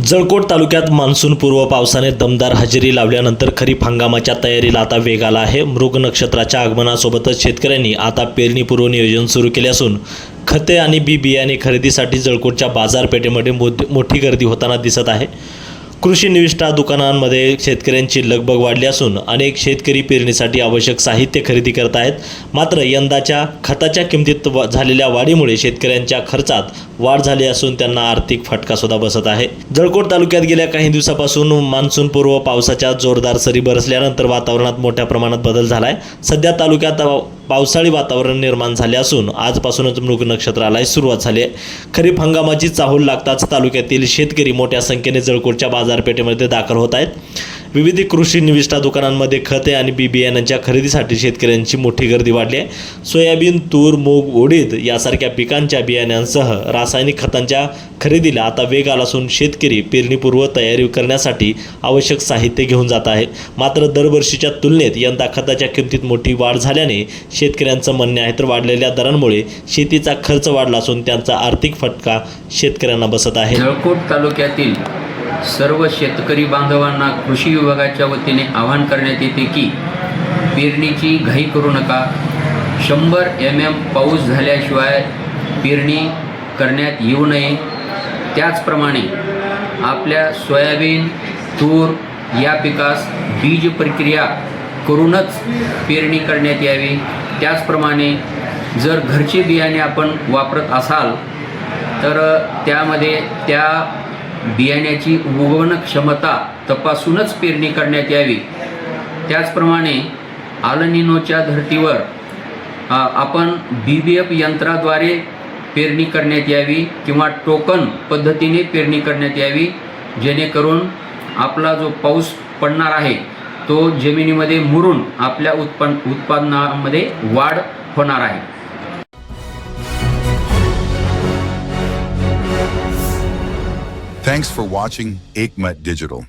जळकोट तालुक्यात मान्सूनपूर्व पावसाने दमदार हजेरी लावल्यानंतर खरीप हंगामाच्या तयारीला आता वेग आला आहे। मृग नक्षत्राच्या आगमनासोबतच शेतकऱ्यांनी आता पेरणीपूर्व नियोजन सुरू केले असून खते आणि बियाणे खरेदीसाठी जळकोटच्या बाजारपेठेमध्ये मोठी गर्दी होताना दिसत आहे। कृषी निविष्ठा दुकानांमध्ये शेतकऱ्यांची लगबग वाढली असून अनेक शेतकरी पेरणीसाठी आवश्यक साहित्य खरेदी करत आहेत। मात्र यंदाच्या खताच्या किमतीत झालेल्या वाढीमुळे शेतकऱ्यांच्या खर्चात वाढ झाली असून त्यांना आर्थिक फटका सुद्धा बसत आहे। जळकोट तालुक्यात गेल्या काही दिवसापासून मान्सूनपूर्व पावसाच्या जोरदार सरी बरसल्यानंतर वातावरणात मोठ्या प्रमाणात बदल झाला आहे। सध्या तालुक्यात पावसाळी वातावरण निर्माण झाले असून आजपासूनच मृग नक्षत्राला सुरुवात झाली आहे। खरीप हंगामाची चाहूल लागताच तालुक्यातील शेतकरी मोठ्या संख्येने जळकोटच्या बाजारपेठेमध्ये दाखल होत आहेत। विविध कृषी निविष्ठा दुकानांमध्ये खते आणि बियाण्यांच्या खरेदीसाठी शेतकऱ्यांची मोठी गर्दी वाढली आहे। सोयाबीन, तूर, मूग, उडीद यासारख्या पिकांच्या बियाण्यांसह रासायनिक खतांच्या खरेदीला आता वेग आला असून शेतकरी पेरणीपूर्व तयारी करण्यासाठी आवश्यक साहित्य घेऊन जात आहेत। मात्र दरवर्षीच्या तुलनेत यंदा खताच्या किमतीत मोठी वाढ झाल्याने शेतकऱ्यांचं म्हणणे आहे तर वाढलेल्या दरांमुळे शेतीचा खर्च वाढला असून त्यांचा आर्थिक फटका शेतकऱ्यांना बसत आहे। जळकोट तालुक्यातील सर्व शेतकरी बांधवांना कृषी विभागाच्या वतीने आवाहन करण्यात येते की पेरणीची घाई करू नका। 100 mm पाऊस झाल्याशिवाय पेरणी करण्यात येऊ नये। त्याचप्रमाणे आपल्या सोयाबीन, तूर या पिकास बीज प्रक्रिया करूनच पेरणी करण्यात यावी। त्याचप्रमाणे जर घरचे बियाणे आपण वापरत असाल तर त्यामध्ये त्या बियाण्याची उगवण क्षमता तपासूनच पेरणी करण्यात यावी। त्याचप्रमाणे आलनिनोच्या धर्तीवर आपण BBF यंत्राद्वारे पेरणी करण्यात यावी किंवा टोकन पद्धतीने पेरणी करण्यात यावी, जेणेकरून आपला जो पाऊस पडणार आहे तो जमिनीमध्ये मुरून आपल्या उत्पादनामध्ये वाढ होणार आहे। Thanks for watching Ekmat Digital.